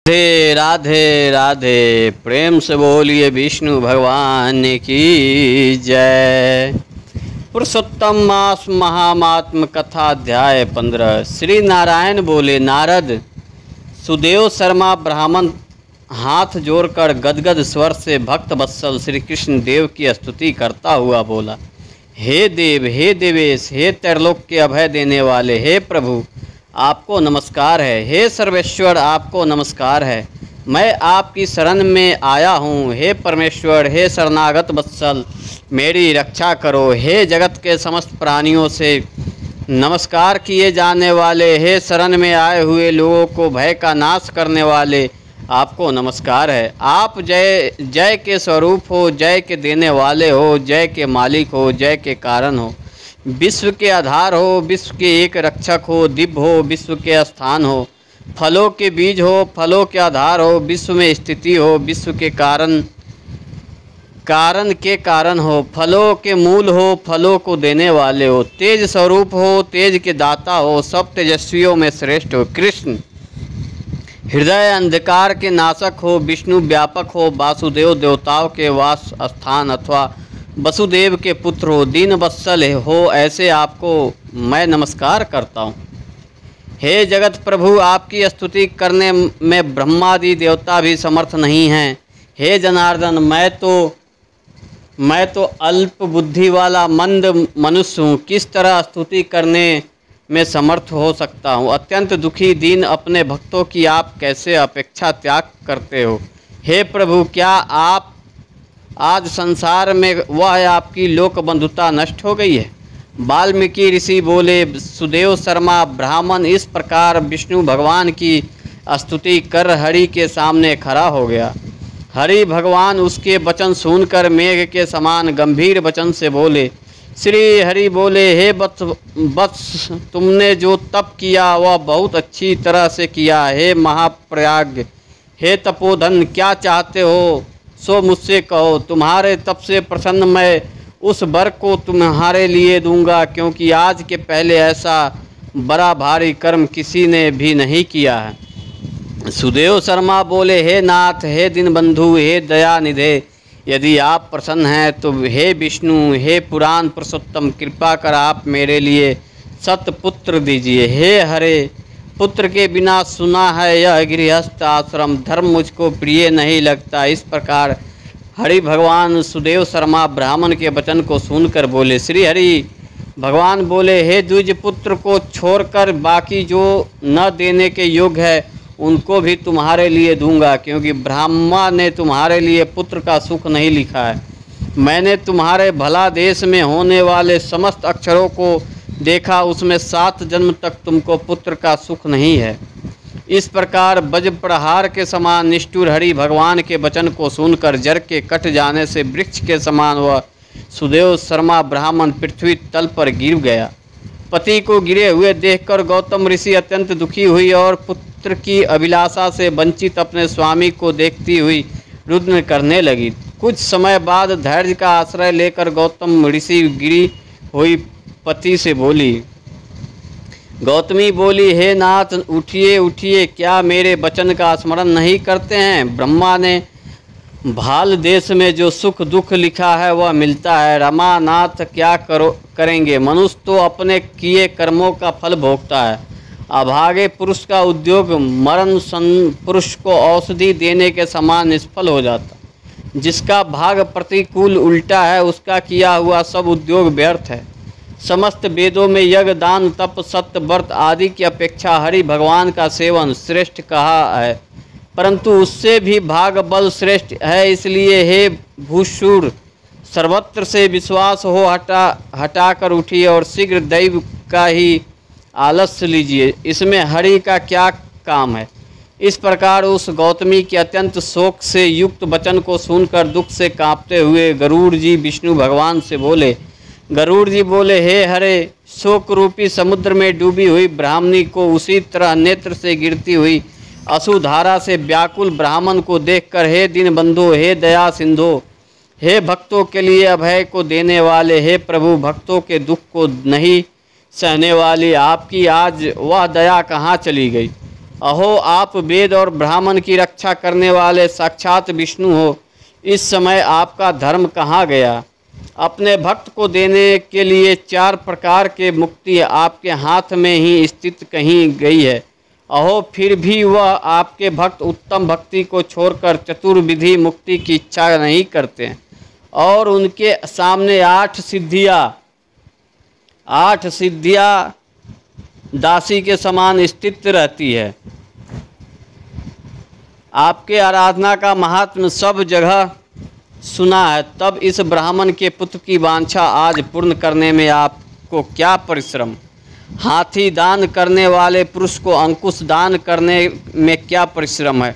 राधे राधे राधे, प्रेम से बोलिए विष्णु भगवान की जय। पुरुषोत्तम मास महात्म कथा अध्याय 15। श्री नारायण बोले, नारद, सुदेव शर्मा ब्राह्मण हाथ जोड़कर गदगद स्वर से भक्त वत्सल श्री कृष्ण देव की स्तुति करता हुआ बोला, हे देव, हे देवेश, हे त्रैलोक के अभय देने वाले, हे प्रभु, आपको नमस्कार है। हे सर्वेश्वर, आपको नमस्कार है। मैं आपकी शरण में आया हूँ। हे परमेश्वर, हे शरणागत वत्सल, मेरी रक्षा करो। हे जगत के समस्त प्राणियों से नमस्कार किए जाने वाले, हे शरण में आए हुए लोगों को भय का नाश करने वाले, आपको नमस्कार है। आप जय जय के स्वरूप हो, जय के देने वाले हो, जय के मालिक हो, जय के कारण हो, विश्व के आधार हो, विश्व के एक रक्षक हो, दिव्य हो, विश्व के स्थान हो, फलों के बीज हो, फलों के आधार हो, विश्व में स्थिति हो, विश्व के कारण के कारण हो, फलों के मूल हो, फलों को देने वाले हो, तेज स्वरूप हो, तेज के दाता हो, सब तेजस्वियों में श्रेष्ठ हो। कृष्ण हृदय अंधकार के नाशक हो, विष्णु व्यापक हो, वासुदेव देवताओं के वास स्थान अथवा वसुदेव के पुत्र हो, दीन वत्सल हो, ऐसे आपको मैं नमस्कार करता हूँ। हे जगत प्रभु, आपकी स्तुति करने में ब्रह्मादि देवता भी समर्थ नहीं हैं। हे जनार्दन, मैं तो अल्प बुद्धि वाला मंद मनुष्य हूँ, किस तरह स्तुति करने में समर्थ हो सकता हूँ। अत्यंत दुखी दीन अपने भक्तों की आप कैसे अपेक्षा त्याग करते हो। हे प्रभु, क्या आप आज संसार में वह आपकी लोक बंधुता नष्ट हो गई है। वाल्मीकि ऋषि बोले, सुदेव शर्मा ब्राह्मण इस प्रकार विष्णु भगवान की स्तुति कर हरि के सामने खड़ा हो गया। हरि भगवान उसके वचन सुनकर मेघ के समान गंभीर वचन से बोले। श्री हरि बोले, हे वत्स, तुमने जो तप किया वह बहुत अच्छी तरह से किया। हे महाप्रयाग, हे तपोधन, क्या चाहते हो सो मुझसे कहो। तुम्हारे तप से प्रसन्न मैं उस वर को तुम्हारे लिए दूंगा, क्योंकि आज के पहले ऐसा बड़ा भारी कर्म किसी ने भी नहीं किया है। सुदेव शर्मा बोले, हे नाथ, हे दीनबंधु, हे दयानिधे, यदि आप प्रसन्न हैं तो हे विष्णु, हे पुराण पुरुषोत्तम, कृपा कर आप मेरे लिए सतपुत्र दीजिए। हे हरे, पुत्र के बिना सुना है यह गृहस्थ आश्रम, धर्म मुझको प्रिय नहीं लगता। इस प्रकार हरि भगवान सुदेव शर्मा ब्राह्मण के वचन को सुनकर बोले। श्री हरि भगवान बोले, हे द्विज पुत्र को छोड़कर बाकी जो न देने के योग्य है उनको भी तुम्हारे लिए दूंगा, क्योंकि ब्रह्मा ने तुम्हारे लिए पुत्र का सुख नहीं लिखा है। मैंने तुम्हारे भला देश में होने वाले समस्त अक्षरों को देखा, उसमें 7 जन्म तक तुमको पुत्र का सुख नहीं है। इस प्रकार वज्र प्रहार के समान निष्ठुर हरि भगवान के वचन को सुनकर जर के कट जाने से वृक्ष के समान वह सुदेव शर्मा ब्राह्मण पृथ्वी तल पर गिर गया। पति को गिरे हुए देखकर गौतम ऋषि अत्यंत दुखी हुई और पुत्र की अभिलाषा से वंचित अपने स्वामी को देखती हुई रुदन करने लगी। कुछ समय बाद धैर्य का आश्रय लेकर गौतम ऋषि गिरी हुई पति से बोली। गौतमी बोली, हे नाथ, उठिए उठिए, क्या मेरे वचन का स्मरण नहीं करते हैं। ब्रह्मा ने भाल देश में जो सुख दुख लिखा है वह मिलता है। रमानाथ क्या करेंगे, मनुष्य तो अपने किए कर्मों का फल भोगता है। अभागे पुरुष का उद्योग मरण पुरुष को औषधि देने के समान निष्फल हो जाता। जिसका भाग प्रतिकूल उल्टा है उसका किया हुआ सब उद्योग व्यर्थ है। समस्त वेदों में यज्ञ, दान, तप, सत्य, व्रत आदि की अपेक्षा हरि भगवान का सेवन श्रेष्ठ कहा है, परंतु उससे भी भाग बल श्रेष्ठ है। इसलिए हे भूषुर, सर्वत्र से विश्वास हो हटाकर उठिए और शीघ्र दैव का ही आलस्य लीजिए। इसमें हरि का क्या काम है। इस प्रकार उस गौतमी के अत्यंत शोक से युक्त वचन को सुनकर दुख से कांपते हुए गरुड़ जी विष्णु भगवान से बोले। गरुड़ जी बोले, हे हरे, शोक रूपी समुद्र में डूबी हुई ब्राह्मणी को उसी तरह नेत्र से गिरती हुई अश्रुधारा से व्याकुल ब्राह्मण को देखकर, हे दीनबंधु, हे दया सिंधु, हे भक्तों के लिए अभय को देने वाले, हे प्रभु, भक्तों के दुख को नहीं सहने वाली, आपकी आज वह दया कहाँ चली गई। अहो आप वेद और ब्राह्मण की रक्षा करने वाले साक्षात विष्णु हो, इस समय आपका धर्म कहाँ गया? अपने भक्त को देने के लिए 4 प्रकार के मुक्ति आपके हाथ में ही स्थित कहीं गई है। अहो फिर भी वह आपके भक्त उत्तम भक्ति को छोड़कर चतुर्विधि मुक्ति की इच्छा नहीं करते और उनके सामने 8 सिद्धियाँ दासी के समान स्थित रहती है। आपके आराधना का महात्म्य सब जगह सुना है, तब इस ब्राह्मण के पुत्र की वांछा आज पूर्ण करने में आपको क्या परिश्रम? हाथी दान करने वाले पुरुष को अंकुश दान करने में क्या परिश्रम है?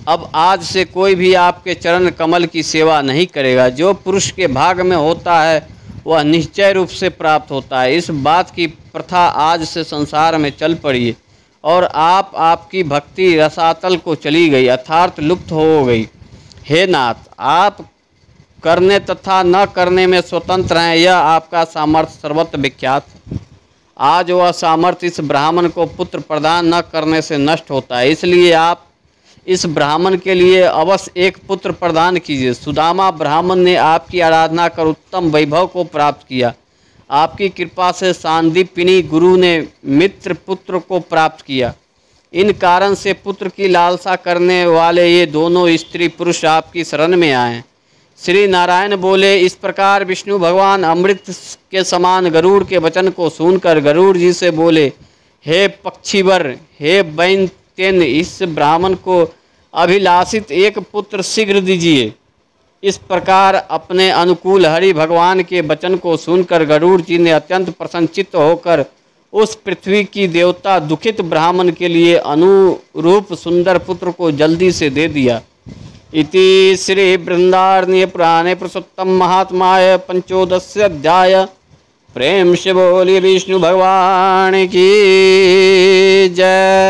अब आज से कोई भी आपके चरण कमल की सेवा नहीं करेगा। जो पुरुष के भाग में होता है वह निश्चय रूप से प्राप्त होता है। इस बात की प्रथा आज से संसार में चल पड़ी है और आपकी भक्ति रसातल को चली गई, अर्थात लुप्त हो गई। हे नाथ, आप करने तथा न करने में स्वतंत्र हैं, यह आपका सामर्थ्य सर्वत्र विख्यात है। आज वह सामर्थ्य इस ब्राह्मण को पुत्र प्रदान न करने से नष्ट होता है, इसलिए आप इस ब्राह्मण के लिए अवश्य एक पुत्र प्रदान कीजिए। सुदामा ब्राह्मण ने आपकी आराधना कर उत्तम वैभव को प्राप्त किया। आपकी कृपा से सांदीपिनी गुरु ने मित्र पुत्र को प्राप्त किया। इन कारण से पुत्र की लालसा करने वाले ये दोनों स्त्री पुरुष आपकी शरण में आए। श्री नारायण बोले, इस प्रकार विष्णु भगवान अमृत के समान गरुड़ के वचन को सुनकर गरुड़ जी से बोले, हे पक्षीवर, हे वैनतेन, इस ब्राह्मण को अभिलाषित एक पुत्र शीघ्र दीजिए। इस प्रकार अपने अनुकूल हरि भगवान के वचन को सुनकर गरुड़ जी ने अत्यंत प्रसन्नचित्त होकर उस पृथ्वी की देवता दुखित ब्राह्मण के लिए अनुरूप सुंदर पुत्र को जल्दी से दे दिया। इति श्री बृहदारण्यक पुराणे पुरुषोत्तम महात्म्य पंचोदश अध्याय। प्रेम से बोली विष्णु भगवान की जय।